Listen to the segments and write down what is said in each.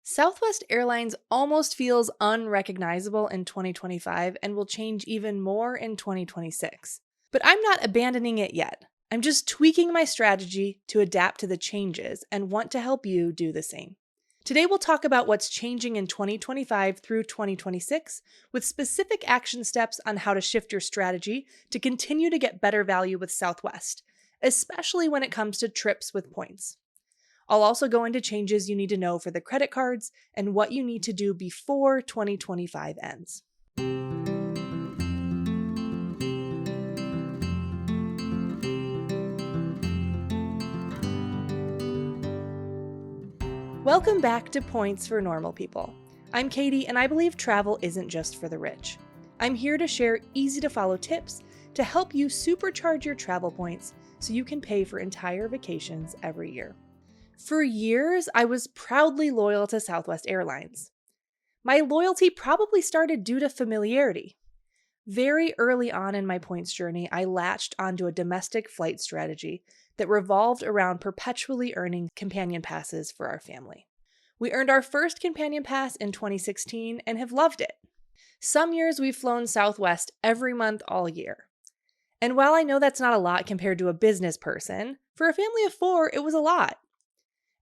Southwest Airlines almost feels unrecognizable in 2025 and will change even more in 2026. But I'm not abandoning it yet. I'm just tweaking my strategy to adapt to the changes and want to help you do the same. Today we'll talk about what's changing in 2025 through 2026 with specific action steps on how to shift your strategy to continue to get better value with Southwest, especially when it comes to trips with points. I'll also go into changes you need to know for the credit cards and what you need to do before 2025 ends. Welcome back to Points for Normal People. I'm Katie, and I believe travel isn't just for the rich. I'm here to share easy-to-follow tips to help you supercharge your travel points so you can pay for entire vacations every year. For years, I was proudly loyal to Southwest Airlines. My loyalty probably started due to familiarity. Very early on in my points journey, I latched onto a domestic flight strategy that revolved around perpetually earning companion passes for our family. We earned our first companion pass in 2016 and have loved it. Some years we've flown Southwest every month all year. And while I know that's not a lot compared to a business person, for a family of 4, it was a lot.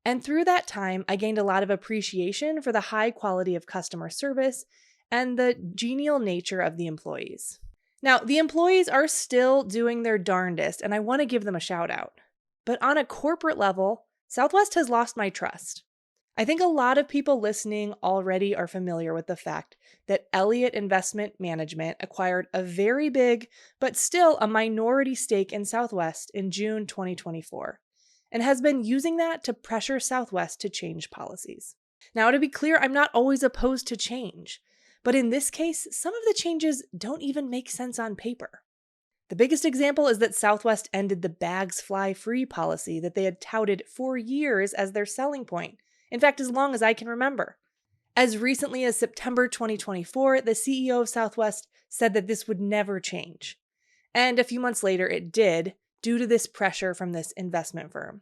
And through that time, I gained a lot of appreciation for the high quality of customer service and the genial nature of the employees. Now, the employees are still doing their darndest, and I want to give them a shout out. But on a corporate level, Southwest has lost my trust. I think a lot of people listening already are familiar with the fact that Elliott Investment Management acquired a very big, but still a minority stake in Southwest in June 2024. And has been using that to pressure Southwest to change policies. Now, to be clear, I'm not always opposed to change, but in this case, some of the changes don't even make sense on paper. The biggest example is that Southwest ended the bags fly free policy that they had touted for years as their selling point. In fact, as long as I can remember. As recently as September 2024, the CEO of Southwest said that this would never change. And a few months later, it did, due to this pressure from this investment firm.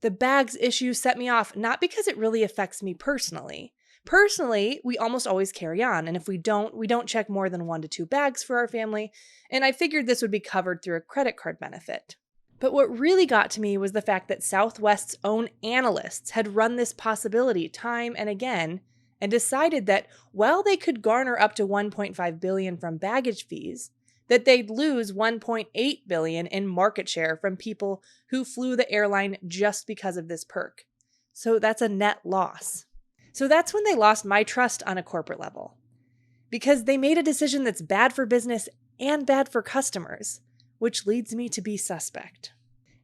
The bags issue set me off, not because it really affects me personally. Personally, we almost always carry on, and if we don't check more than 1 to 2 bags for our family, and I figured this would be covered through a credit card benefit. But what really got to me was the fact that Southwest's own analysts had run this possibility time and again, and decided that while they could garner up to $1.5 billion from baggage fees, that they'd lose $1.8 billion in market share from people who flew the airline just because of this perk. So that's a net loss. So that's when they lost my trust on a corporate level. Because they made a decision that's bad for business and bad for customers, which leads me to be suspect.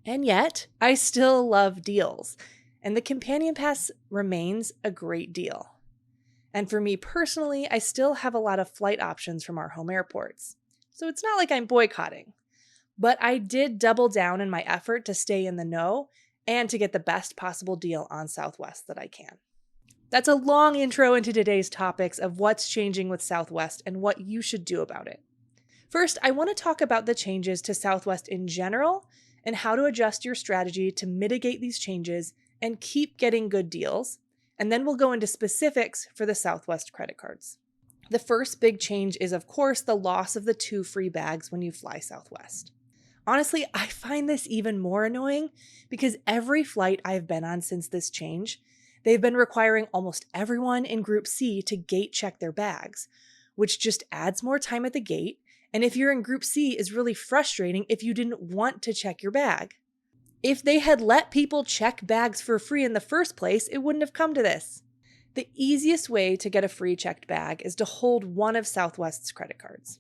And yet, I still love deals, and the Companion Pass remains a great deal. And for me personally, I still have a lot of flight options from our home airports. So it's not like I'm boycotting, but I did double down in my effort to stay in the know and to get the best possible deal on Southwest that I can. That's a long intro into today's topics of what's changing with Southwest and what you should do about it. First, I want to talk about the changes to Southwest in general and how to adjust your strategy to mitigate these changes and keep getting good deals. And then we'll go into specifics for the Southwest credit cards. The first big change is, of course, the loss of the 2 free bags when you fly Southwest. Honestly, I find this even more annoying because every flight I've been on since this change, they've been requiring almost everyone in Group C to gate check their bags, which just adds more time at the gate, and if you're in Group C is really frustrating if you didn't want to check your bag. If they had let people check bags for free in the first place, it wouldn't have come to this. The easiest way to get a free checked bag is to hold one of Southwest's credit cards.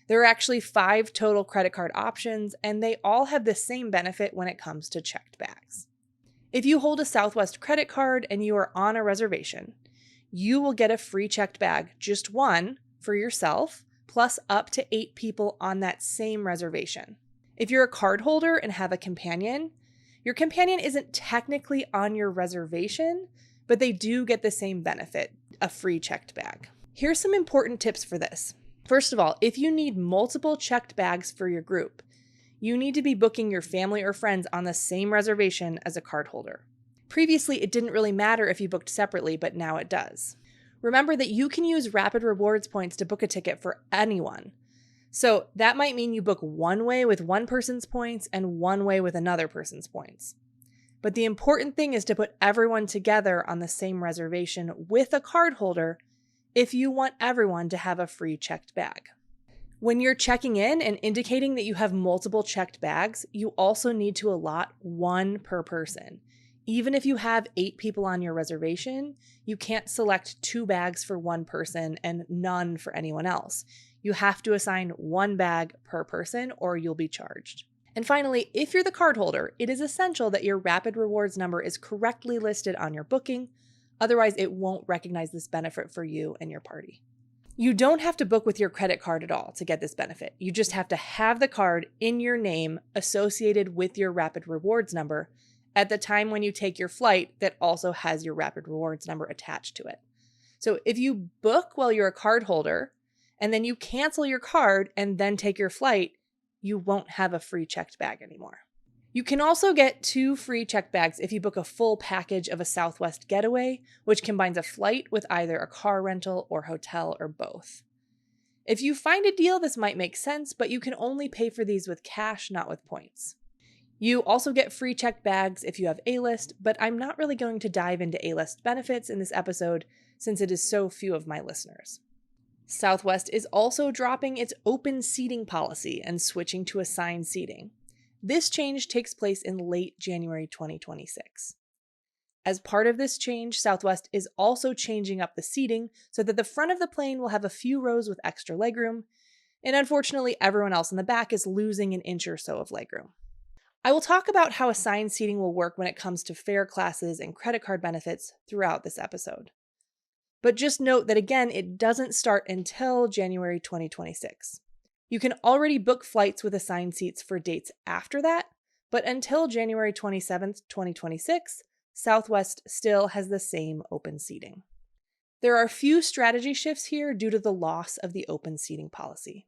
There are actually 5 total credit card options, and they all have the same benefit when it comes to checked bags. If you hold a Southwest credit card and you are on a reservation, you will get a free checked bag, just one, for yourself, plus up to 8 people on that same reservation. If you're a card holder and have a companion, your companion isn't technically on your reservation, but they do get the same benefit, a free checked bag. Here's some important tips for this. First of all, if you need multiple checked bags for your group, you need to be booking your family or friends on the same reservation as a card holder. Previously, it didn't really matter if you booked separately, but now it does. Remember that you can use Rapid Rewards points to book a ticket for anyone. So that might mean you book one way with one person's points and one way with another person's points. But the important thing is to put everyone together on the same reservation with a card holder if you want everyone to have a free checked bag. When you're checking in and indicating that you have multiple checked bags, you also need to allot one per person. Even if you have 8 people on your reservation, you can't select 2 bags for one person and none for anyone else. You have to assign 1 bag per person or you'll be charged. And finally, if you're the card holder, it is essential that your Rapid Rewards number is correctly listed on your booking. Otherwise, it won't recognize this benefit for you and your party. You don't have to book with your credit card at all to get this benefit. You just have to have the card in your name associated with your Rapid Rewards number at the time when you take your flight that also has your Rapid Rewards number attached to it. So if you book while you're a card holder and then you cancel your card and then take your flight, you won't have a free checked bag anymore. You can also get 2 free checked bags if you book a full package of a Southwest getaway, which combines a flight with either a car rental or hotel or both. If you find a deal, this might make sense, but you can only pay for these with cash, not with points. You also get free checked bags if you have A-List, but I'm not really going to dive into A-List benefits in this episode since it is so few of my listeners. Southwest is also dropping its open seating policy and switching to assigned seating. This change takes place in late January 2026. As part of this change, Southwest is also changing up the seating so that the front of the plane will have a few rows with extra legroom, and unfortunately everyone else in the back is losing an inch or so of legroom. I will talk about how assigned seating will work when it comes to fare classes and credit card benefits throughout this episode. But just note that again, it doesn't start until January 2026. You can already book flights with assigned seats for dates after that, but until January 27th, 2026, Southwest still has the same open seating. There are a few strategy shifts here due to the loss of the open seating policy.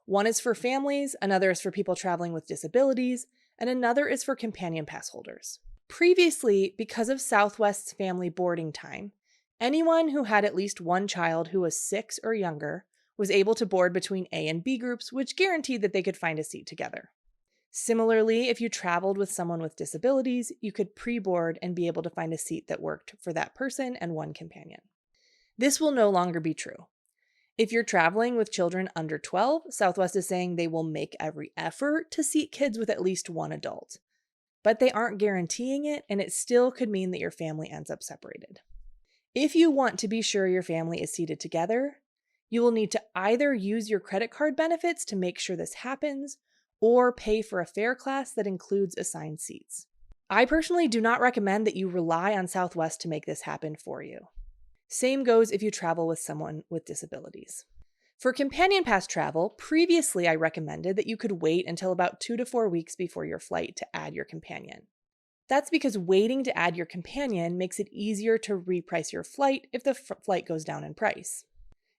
One is for families, another is for people traveling with disabilities, and another is for companion pass holders. Previously, because of Southwest's family boarding time, anyone who had at least one child who was 6 or younger was able to board between A and B groups, which guaranteed that they could find a seat together. Similarly, if you traveled with someone with disabilities, you could pre-board and be able to find a seat that worked for that person and one companion. This will no longer be true. If you're traveling with children under 12, Southwest is saying they will make every effort to seat kids with at least one adult. But they aren't guaranteeing it, and it still could mean that your family ends up separated. If you want to be sure your family is seated together, you will need to either use your credit card benefits to make sure this happens, or pay for a fare class that includes assigned seats. I personally do not recommend that you rely on Southwest to make this happen for you. Same goes if you travel with someone with disabilities. For companion pass travel, previously I recommended that you could wait until about 2 to 4 weeks before your flight to add your companion. That's because waiting to add your companion makes it easier to reprice your flight if the flight goes down in price.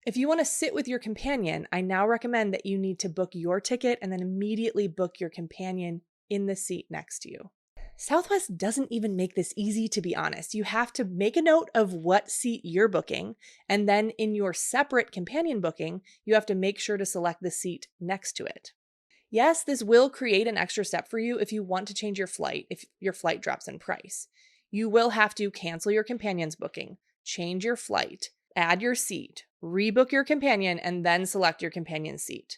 If you want to sit with your companion, I now recommend that you need to book your ticket and then immediately book your companion in the seat next to you. Southwest doesn't even make this easy, to be honest. You have to make a note of what seat you're booking, and then in your separate companion booking, you have to make sure to select the seat next to it. Yes, this will create an extra step for you if you want to change your flight, if your flight drops in price. You will have to cancel your companion's booking, change your flight, add your seat, rebook your companion, and then select your companion's seat.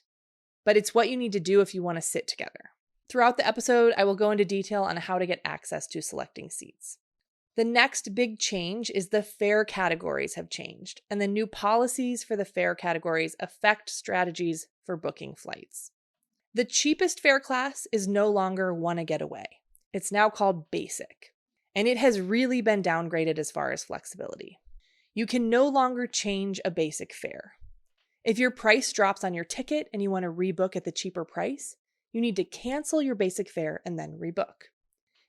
But it's what you need to do if you want to sit together. Throughout the episode, I will go into detail on how to get access to selecting seats. The next big change is the fare categories have changed, and the new policies for the fare categories affect strategies for booking flights. The cheapest fare class is no longer Wanna Get Away. It's now called Basic, and it has really been downgraded as far as flexibility. You can no longer change a basic fare. If your price drops on your ticket and you want to rebook at the cheaper price, you need to cancel your basic fare and then rebook.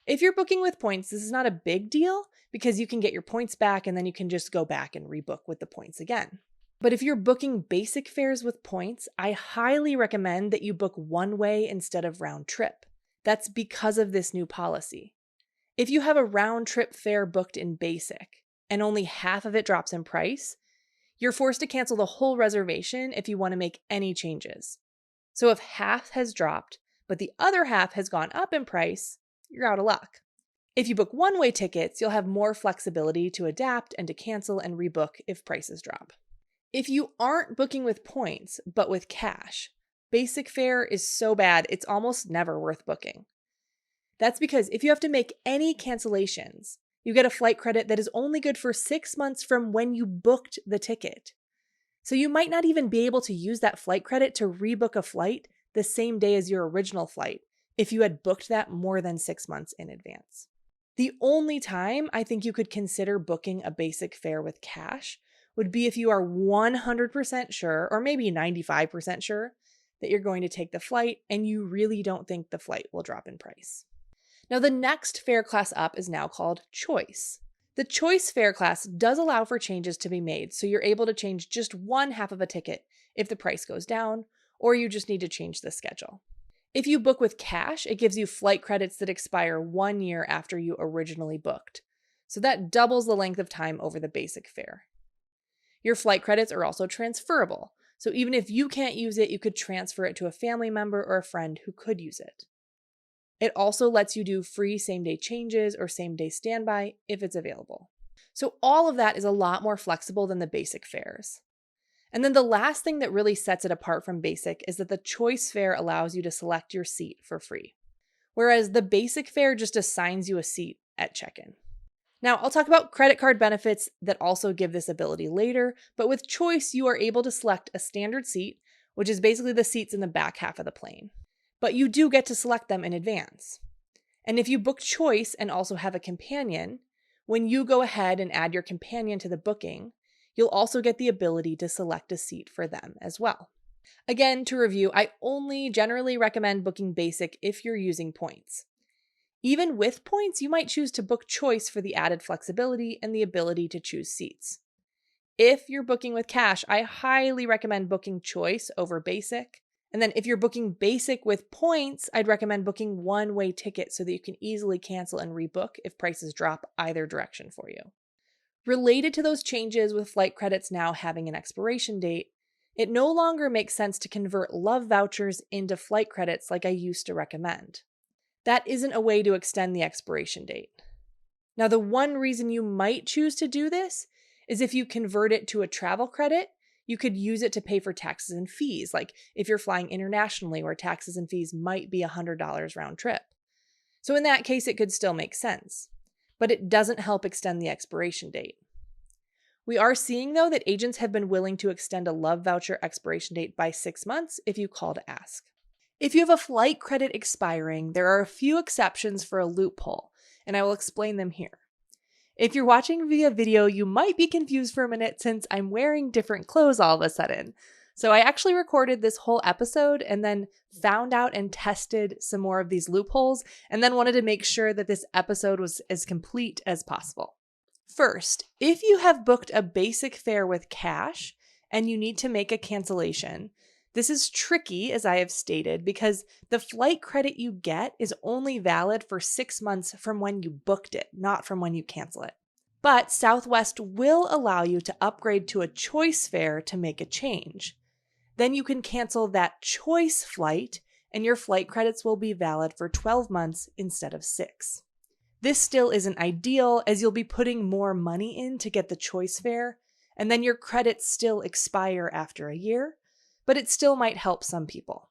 If you're booking with points, this is not a big deal because you can get your points back and then you can just go back and rebook with the points again. But if you're booking basic fares with points, I highly recommend that you book one way instead of round trip. That's because of this new policy. If you have a round trip fare booked in basic and only half of it drops in price, you're forced to cancel the whole reservation if you want to make any changes. So if half has dropped, but the other half has gone up in price, you're out of luck. If you book one-way tickets, you'll have more flexibility to adapt and to cancel and rebook if prices drop. If you aren't booking with points, but with cash, basic fare is so bad it's almost never worth booking. That's because if you have to make any cancellations, you get a flight credit that is only good for 6 months from when you booked the ticket. So you might not even be able to use that flight credit to rebook a flight the same day as your original flight if you had booked that more than 6 months in advance. The only time I think you could consider booking a basic fare with cash would be if you are 100% sure, or maybe 95% sure, that you're going to take the flight and you really don't think the flight will drop in price. Now, the next fare class up is now called Choice. The Choice fare class does allow for changes to be made, so you're able to change just one half of a ticket if the price goes down, or you just need to change the schedule. If you book with cash, it gives you flight credits that expire 1 year after you originally booked. So that doubles the length of time over the basic fare. Your flight credits are also transferable. So even if you can't use it, you could transfer it to a family member or a friend who could use it. It also lets you do free same-day changes or same-day standby if it's available. So all of that is a lot more flexible than the basic fares. And then the last thing that really sets it apart from basic is that the choice fare allows you to select your seat for free, whereas the basic fare just assigns you a seat at check-in. Now, I'll talk about credit card benefits that also give this ability later, but with choice, you are able to select a standard seat, which is basically the seats in the back half of the plane. But you do get to select them in advance. And if you book choice and also have a companion, when you go ahead and add your companion to the booking, you'll also get the ability to select a seat for them as well. Again, to review, I only generally recommend booking basic if you're using points. Even with points, you might choose to book choice for the added flexibility and the ability to choose seats. If you're booking with cash, I highly recommend booking choice over basic. And then if you're booking basic with points, I'd recommend booking one-way tickets so that you can easily cancel and rebook if prices drop either direction for you. Related to those changes with flight credits now having an expiration date, it no longer makes sense to convert love vouchers into flight credits like I used to recommend. That isn't a way to extend the expiration date. Now, the one reason you might choose to do this is if you convert it to a travel credit, you could use it to pay for taxes and fees, like if you're flying internationally where taxes and fees might be $100 round trip. So in that case, it could still make sense, but it doesn't help extend the expiration date. We are seeing, though, that agents have been willing to extend a love voucher expiration date by 6 months if you call to ask. If you have a flight credit expiring, there are a few exceptions for a loophole, and I will explain them here. If you're watching via video, you might be confused for a minute since I'm wearing different clothes all of a sudden. So I actually recorded this whole episode and then found out and tested some more of these loopholes, and then wanted to make sure that this episode was as complete as possible. First, if you have booked a basic fare with cash and you need to make a cancellation, this is tricky, as I have stated, because the flight credit you get is only valid for 6 months from when you booked it, not from when you cancel it. But Southwest will allow you to upgrade to a choice fare to make a change. Then you can cancel that choice flight, and your flight credits will be valid for 12 months instead of 6. This still isn't ideal, as you'll be putting more money in to get the choice fare, and then your credits still expire after a year, but it still might help some people.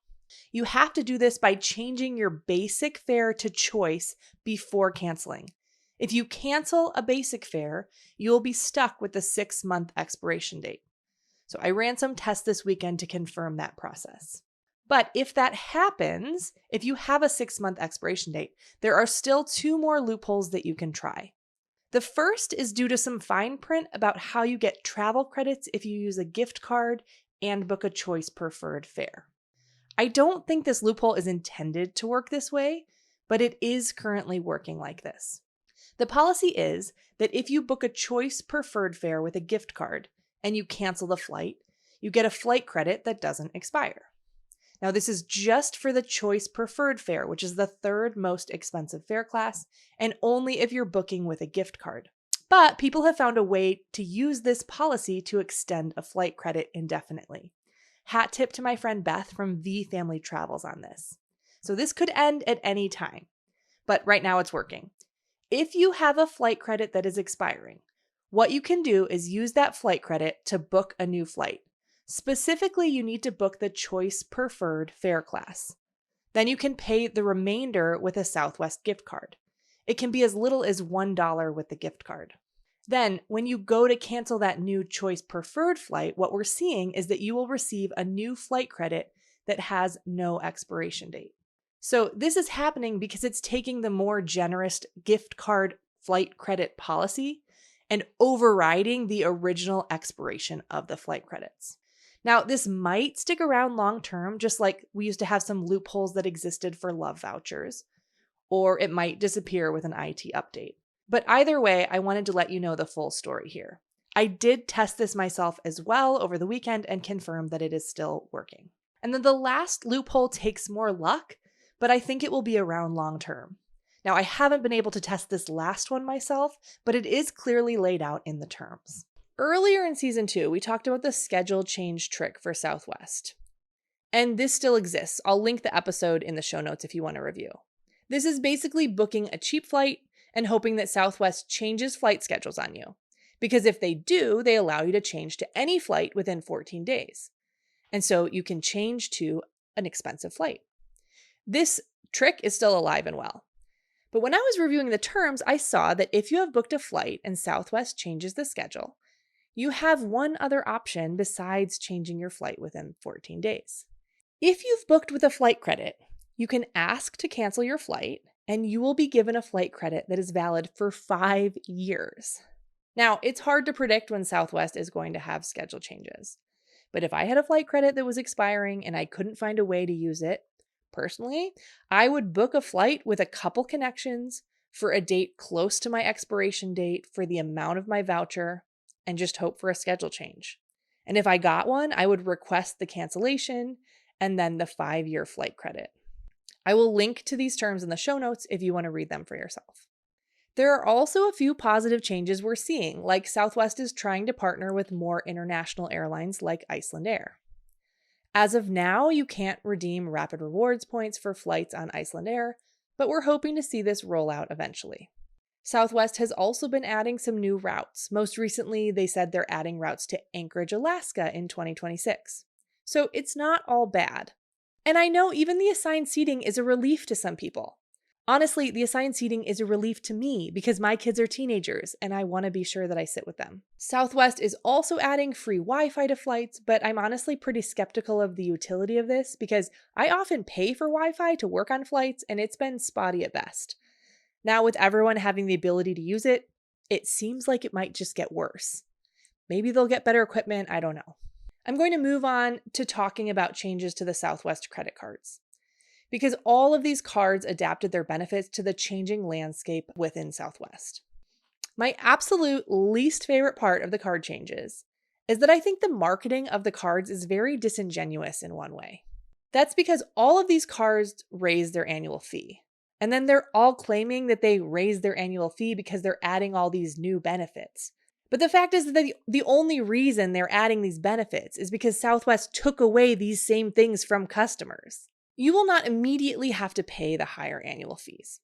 You have to do this by changing your basic fare to choice before canceling. If you cancel a basic fare, you'll be stuck with the 6-month expiration date. So I ran some tests this weekend to confirm that process. But if that happens, if you have a 6-month expiration date, there are still 2 more loopholes that you can try. The first is due to some fine print about how you get travel credits if you use a gift card and book a choice preferred fare. I don't think this loophole is intended to work this way, but it is currently working like this. The policy is that if you book a choice preferred fare with a gift card and you cancel the flight, you get a flight credit that doesn't expire. Now, this is just for the choice preferred fare, which is the third most expensive fare class, and only if you're booking with a gift card. But people have found a way to use this policy to extend a flight credit indefinitely. Hat tip to my friend Beth from V Family Travels on this. So this could end at any time, but right now it's working. If you have a flight credit that is expiring, what you can do is use that flight credit to book a new flight. Specifically, you need to book the choice preferred fare class. Then you can pay the remainder with a Southwest gift card. It can be as little as $1 with the gift card. Then, when you go to cancel that new choice preferred flight, what we're seeing is that you will receive a new flight credit that has no expiration date. So this is happening because it's taking the more generous gift card flight credit policy and overriding the original expiration of the flight credits. Now, this might stick around long term, just like we used to have some loopholes that existed for love vouchers, or it might disappear with an IT update. But either way, I wanted to let you know the full story here. I did test this myself as well over the weekend and confirmed that it is still working. And then the last loophole takes more luck, but I think it will be around long term. Now, I haven't been able to test this last one myself, but it is clearly laid out in the terms. Earlier in season 2, we talked about the schedule change trick for Southwest. And this still exists. I'll link the episode in the show notes if you want to review. This is basically booking a cheap flight and hoping that Southwest changes flight schedules on you. Because if they do, they allow you to change to any flight within 14 days. And so you can change to an expensive flight. This trick is still alive and well. But when I was reviewing the terms, I saw that if you have booked a flight and Southwest changes the schedule, you have one other option besides changing your flight within 14 days. If you've booked with a flight credit, you can ask to cancel your flight and you will be given a flight credit that is valid for 5 years. Now, it's hard to predict when Southwest is going to have schedule changes. But if I had a flight credit that was expiring and I couldn't find a way to use it, personally, I would book a flight with a couple connections for a date close to my expiration date for the amount of my voucher and just hope for a schedule change. And if I got one, I would request the cancellation and then the 5-year flight credit. I will link to these terms in the show notes if you want to read them for yourself. There are also a few positive changes we're seeing, like Southwest is trying to partner with more international airlines like Iceland Air. As of now, you can't redeem Rapid Rewards points for flights on Iceland Air, but we're hoping to see this roll out eventually. Southwest has also been adding some new routes. Most recently, they said they're adding routes to Anchorage, Alaska in 2026. So it's not all bad. And I know even the assigned seating is a relief to some people. Honestly, the assigned seating is a relief to me because my kids are teenagers and I want to be sure that I sit with them. Southwest is also adding free Wi-Fi to flights, but I'm honestly pretty skeptical of the utility of this because I often pay for Wi-Fi to work on flights and it's been spotty at best. Now with everyone having the ability to use it, it seems like it might just get worse. Maybe they'll get better equipment, I don't know. I'm going to move on to talking about changes to the Southwest credit cards, because all of these cards adapted their benefits to the changing landscape within Southwest. My absolute least favorite part of the card changes is that I think the marketing of the cards is very disingenuous in one way. That's because all of these cards raise their annual fee. And then they're all claiming that they raised their annual fee because they're adding all these new benefits. But the fact is that the only reason they're adding these benefits is because Southwest took away these same things from customers. You will not immediately have to pay the higher annual fees.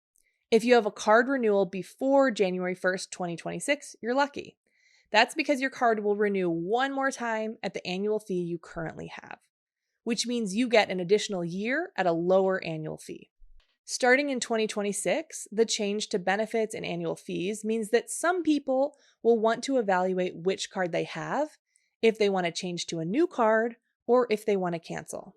If you have a card renewal before January 1st, 2026, you're lucky. That's because your card will renew one more time at the annual fee you currently have, which means you get an additional year at a lower annual fee. Starting in 2026, the change to benefits and annual fees means that some people will want to evaluate which card they have, if they want to change to a new card, or if they want to cancel.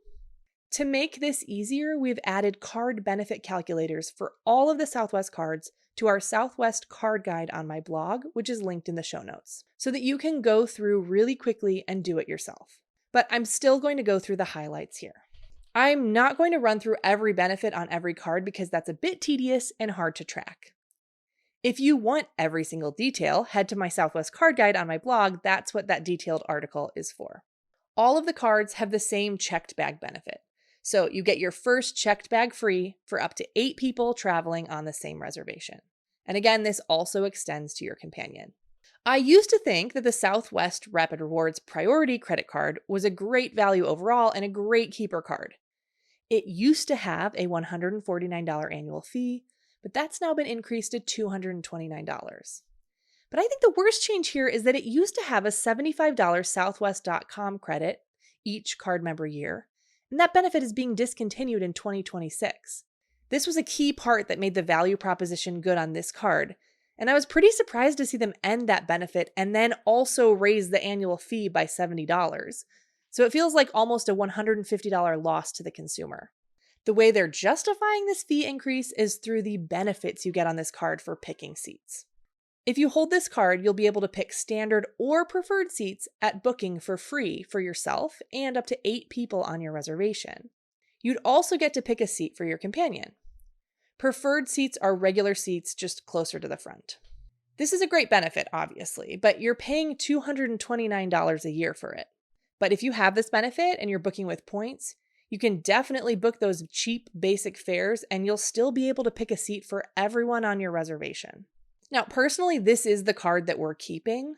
To make this easier, we've added card benefit calculators for all of the Southwest cards to our Southwest card guide on my blog, which is linked in the show notes, so that you can go through really quickly and do it yourself. But I'm still going to go through the highlights here. I'm not going to run through every benefit on every card because that's a bit tedious and hard to track. If you want every single detail, head to my Southwest card guide on my blog. That's what that detailed article is for. All of the cards have the same checked bag benefit. So you get your first checked bag free for up to 8 people traveling on the same reservation. And again, this also extends to your companion. I used to think that the Southwest Rapid Rewards Priority Credit Card was a great value overall and a great keeper card. It used to have a $149 annual fee, but that's now been increased to $229. But I think the worst change here is that it used to have a $75 Southwest.com credit each card member year, and that benefit is being discontinued in 2026. This was a key part that made the value proposition good on this card, and I was pretty surprised to see them end that benefit and then also raise the annual fee by $70. So it feels like almost a $150 loss to the consumer. The way they're justifying this fee increase is through the benefits you get on this card for picking seats. If you hold this card, you'll be able to pick standard or preferred seats at booking for free for yourself and up to 8 people on your reservation. You'd also get to pick a seat for your companion. Preferred seats are regular seats just closer to the front. This is a great benefit, obviously, but you're paying $229 a year for it. But if you have this benefit and you're booking with points, you can definitely book those cheap basic fares and you'll still be able to pick a seat for everyone on your reservation. Now, personally, this is the card that we're keeping,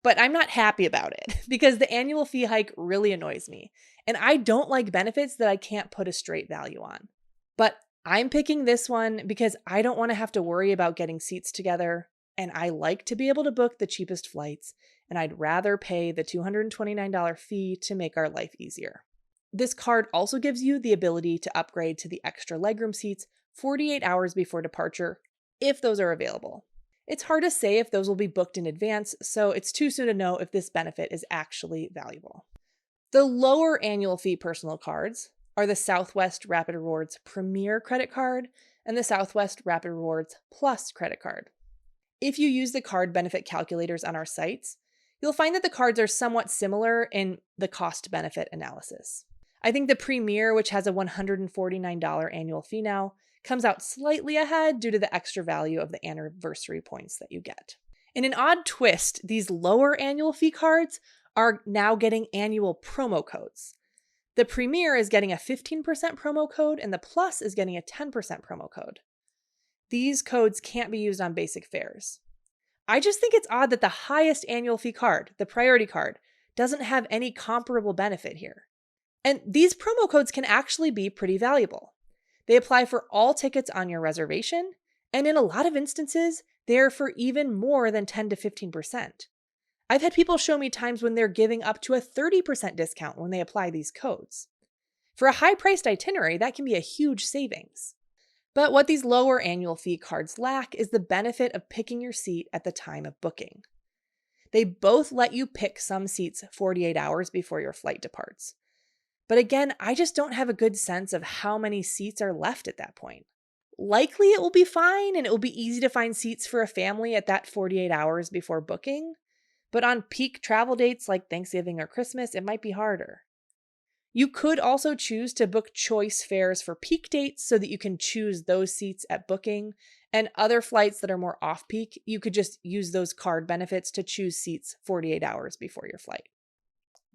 but I'm not happy about it because the annual fee hike really annoys me, and I don't like benefits that I can't put a straight value on. But I'm picking this one because I don't want to have to worry about getting seats together, and I like to be able to book the cheapest flights, and I'd rather pay the $229 fee to make our life easier. This card also gives you the ability to upgrade to the extra legroom seats 48 hours before departure, if those are available. It's hard to say if those will be booked in advance, so it's too soon to know if this benefit is actually valuable. The lower annual fee personal cards are the Southwest Rapid Rewards Premier Credit Card and the Southwest Rapid Rewards Plus Credit Card. If you use the card benefit calculators on our sites, you'll find that the cards are somewhat similar in the cost-benefit analysis. I think the Premier, which has a $149 annual fee now, comes out slightly ahead due to the extra value of the anniversary points that you get. In an odd twist, these lower annual fee cards are now getting annual promo codes. The Premier is getting a 15% promo code and the Plus is getting a 10% promo code. These codes can't be used on basic fares. I just think it's odd that the highest annual fee card, the Priority card, doesn't have any comparable benefit here. And these promo codes can actually be pretty valuable. They apply for all tickets on your reservation, and in a lot of instances, they're for even more than 10 to 15%. I've had people show me times when they're giving up to a 30% discount when they apply these codes. For a high-priced itinerary, that can be a huge savings. But what these lower annual fee cards lack is the benefit of picking your seat at the time of booking. They both let you pick some seats 48 hours before your flight departs. But again, I just don't have a good sense of how many seats are left at that point. Likely it will be fine and it will be easy to find seats for a family at that 48 hours before booking, but on peak travel dates like Thanksgiving or Christmas, it might be harder. You could also choose to book choice fares for peak dates so that you can choose those seats at booking, and other flights that are more off-peak, you could just use those card benefits to choose seats 48 hours before your flight.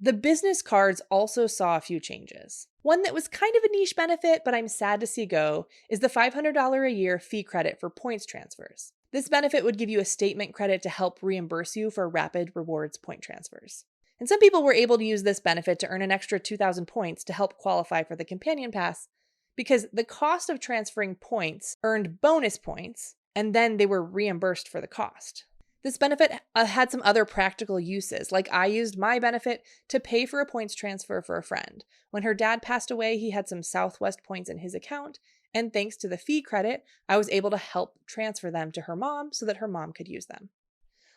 The business cards also saw a few changes. One that was kind of a niche benefit, but I'm sad to see go, is the $500 a year fee credit for points transfers. This benefit would give you a statement credit to help reimburse you for rapid rewards point transfers. And some people were able to use this benefit to earn an extra 2,000 points to help qualify for the Companion Pass, because the cost of transferring points earned bonus points, and then they were reimbursed for the cost. This benefit had some other practical uses, like I used my benefit to pay for a points transfer for a friend. When her dad passed away, he had some Southwest points in his account, and thanks to the fee credit, I was able to help transfer them to her mom so that her mom could use them.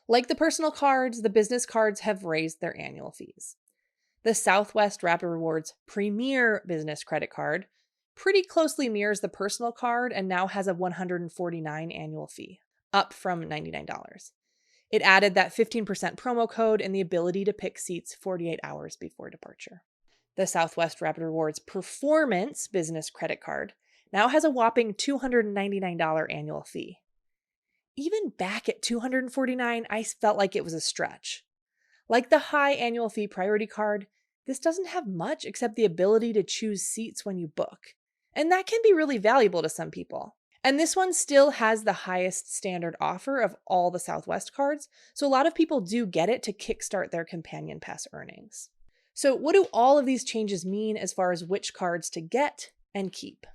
Like the personal cards, the business cards have raised their annual fees. The Southwest Rapid Rewards Premier Business Credit Card pretty closely mirrors the personal card and now has a $149 annual fee, up from $99. It added that 15% promo code and the ability to pick seats 48 hours before departure. The Southwest Rapid Rewards Performance Business Credit Card now has a whopping $299 annual fee. Even back at $249, I felt like it was a stretch. Like the high annual fee Priority card, This doesn't have much except the ability to choose seats when you book. And that can be really valuable to some people. And this one still has the highest standard offer of all the Southwest cards, so a lot of people do get it to kickstart their Companion Pass earnings. So what do all of these changes mean as far as which cards to get and keep?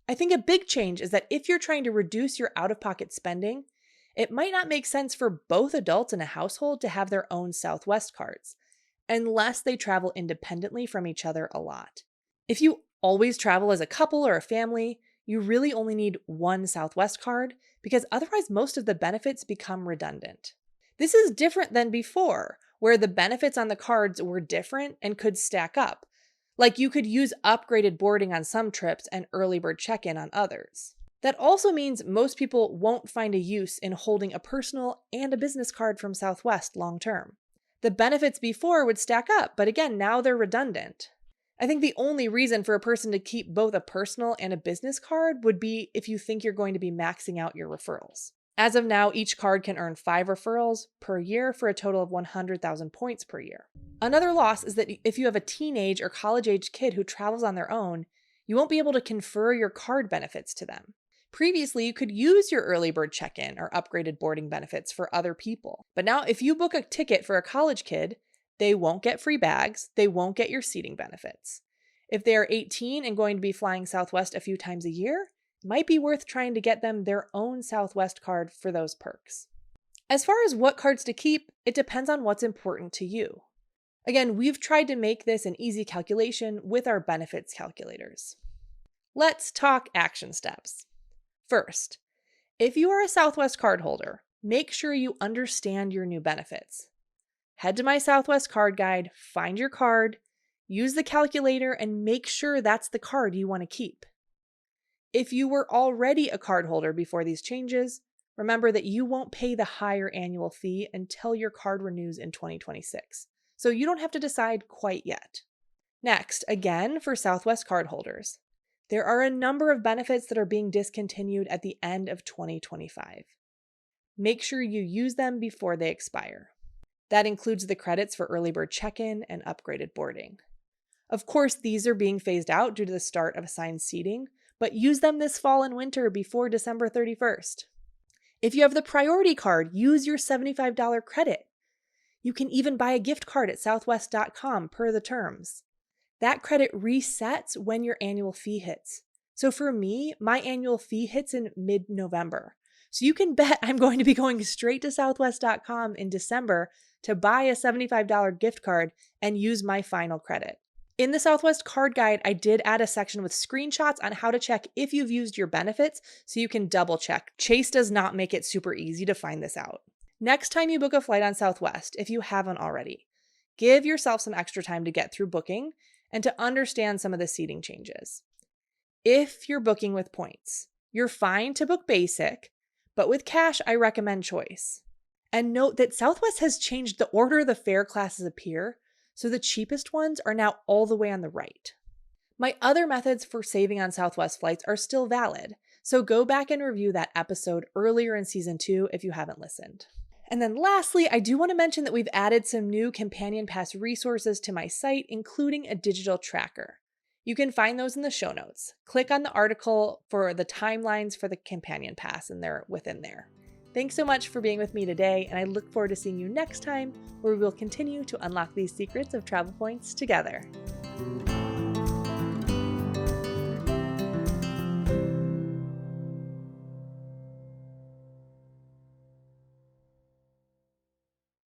I think a big change is that if you're trying to reduce your out-of-pocket spending, it might not make sense for both adults in a household to have their own Southwest cards, unless they travel independently from each other a lot. If you always travel as a couple or a family, you really only need one Southwest card because otherwise most of the benefits become redundant. This is different than before, where the benefits on the cards were different and could stack up. Like you could use upgraded boarding on some trips and EarlyBird check-in on others. That also means most people won't find a use in holding a personal and a business card from Southwest long term. The benefits before would stack up, but again, now they're redundant. I think the only reason for a person to keep both a personal and a business card would be if you think you're going to be maxing out your referrals. As of now, each card can earn 5 referrals per year for a total of 100,000 points per year. Another loss is that if you have a teenage or college-age kid who travels on their own, you won't be able to confer your card benefits to them. Previously, you could use your EarlyBird check-in or upgraded boarding benefits for other people. But now if you book a ticket for a college kid, they won't get free bags, they won't get your seating benefits. If they are 18 and going to be flying Southwest a few times a year, it might be worth trying to get them their own Southwest card for those perks. As far as what cards to keep, it depends on what's important to you. Again, we've tried to make this an easy calculation with our benefits calculators. Let's talk action steps. First, if you are a Southwest card holder, make sure you understand your new benefits. Head to my Southwest card guide, find your card, use the calculator, and make sure that's the card you want to keep. If you were already a card holder before these changes, remember that you won't pay the higher annual fee until your card renews in 2026, so you don't have to decide quite yet. Next, again for Southwest card holders, there are a number of benefits that are being discontinued at the end of 2025. Make sure you use them before they expire. That includes the credits for EarlyBird check-in and upgraded boarding. Of course, these are being phased out due to the start of assigned seating, but use them this fall and winter before December 31st. If you have the priority card, use your $75 credit. You can even buy a gift card at southwest.com per the terms. That credit resets when your annual fee hits. So for me, my annual fee hits in mid-November. So you can bet I'm going to be going straight to southwest.com in December to buy a $75 gift card and use my final credit. In the Southwest card guide, I did add a section with screenshots on how to check if you've used your benefits so you can double check. Chase does not make it super easy to find this out. Next time you book a flight on Southwest, if you haven't already, give yourself some extra time to get through booking and to understand some of the seating changes. If you're booking with points, you're fine to book basic, but with cash, I recommend choice. And note that Southwest has changed the order the fare classes appear, so the cheapest ones are now all the way on the right. My other methods for saving on Southwest flights are still valid, so go back and review that episode earlier in season 2 if you haven't listened. And then lastly, I do want to mention that we've added some new Companion Pass resources to my site, including a digital tracker. You can find those in the show notes. Click on the article for the timelines for the Companion Pass, and they're within there. Thanks so much for being with me today, and I look forward to seeing you next time, where we will continue to unlock these secrets of travel points together.